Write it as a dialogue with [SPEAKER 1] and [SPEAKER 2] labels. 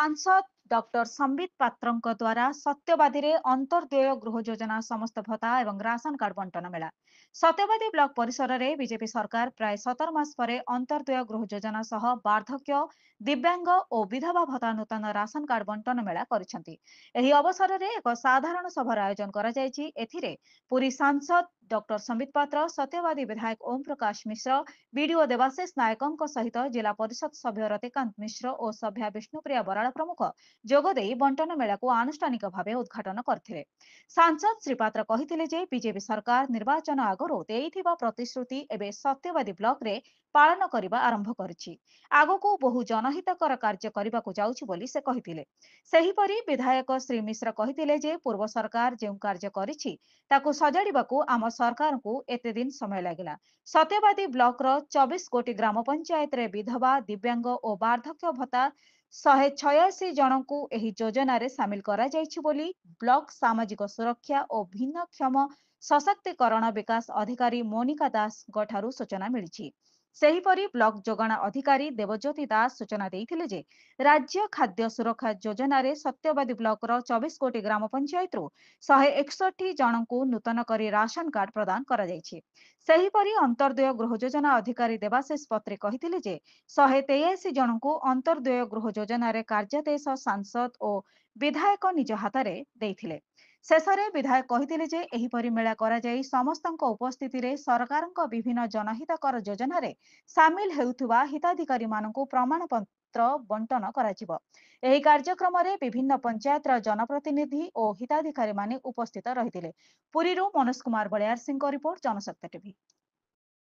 [SPEAKER 1] सांसद डॉक्टर संबित पात्रଙ୍କ द्वारा सत्यवादी रे अंतर्देय गृह योजना समस्त भत्ता एवं राशन कार्ड बंटन मेला सत्यवादी ब्लॉक परिसर रे बीजेपी सरकार प्राय 17 मास परे अंतर्देय गृह योजना सह वार्धक्य दिव्यांग और विधवा भत्ता नूतन राशन कार्ड बंटन मेला करिसेंती। एही अवसर रे एक साधारण सभार आयोजन करा जायछि। एथिरे पुरी सांसद डॉक्टर संबित पात्र, सत्यवादी विधायक ओम प्रकाश मिश्र, बीडीओ देवाशीष नायकों सहित जिला परिषद सभ्य रतिकांत मिश्र और सभ्या विष्णुप्रिया बराड़ प्रमुख जोगदे बंटन मेला को आनुष्ठानिक भाव उद्घाटन करथिले। सांसद श्री पात्र कहिथिले जे बीजेपी सरकार निर्वाचन आगरो देइथिबा प्रतिश्रुति एबे सत्यवादी ब्लॉक रे पालन करिबा आरंभ करिछि। आगको बहु जनहितकर कार्य करिबाकू जाउछि बोली से कहिथिले। सेहिपरि विधायक श्री मिश्र कहिथिले जे पूर्व सरकार जेउ कार्य करिछि ताकू सजाड़िबाकू आम सरकार को एते दिन समय लागिला। सत्यवादी ब्लॉक रो 24 गोटी ग्राम पंचायत रे विधवा दिव्यांग और वार्धक्य भत्ता 186 जनकू एही योजना रे शामिल करा जायछि बोली ब्लॉक सामाजिक सुरक्षा और भिन्नक्षम सशक्तिकरण विकास अधिकारी मोनिका दास गठारू सूचना मिलिछि। सेहिपरि ब्लॉक जोगाण अधिकारी देवज्योति दास सूचना देइथिले जे राज्य खाद्य सुरक्षा योजना रे सत्यवादी ब्लॉक रो 24 कोटी ग्राम पंचायत रु 161 जनकू नूतन करी राशन कार्ड प्रदान करा जायछि। सेहिपरि अंतर्देय गृह योजना अधिकारी देवाशीष पत्रे कहिथिले जे 183 जनकू अंतर्देय गृह योजना रे कार्यादेश सांसद और विधायक निज हातरे देइथिले। शेषरे विधायक कहिथिले जे एहिपरि मेला करा जाई समस्तଙ୍କ उपस्थिति रे सरकारଙ୍କ विभिन्न जनहितकर योजना रे सामिल हेउथुवा हिताधिकारी मानकू प्रमाण पत्र बंटन कराजिବ। एही कार्यक्रम रे विभिन्न पंचायत रा जनप्रतिनिधि और हिताधिकारी माने उपस्थित रहिथिले। पुरीरू मनोज कुमार बलियार सिंह रिपोर्ट, जनशक्ति टीवी।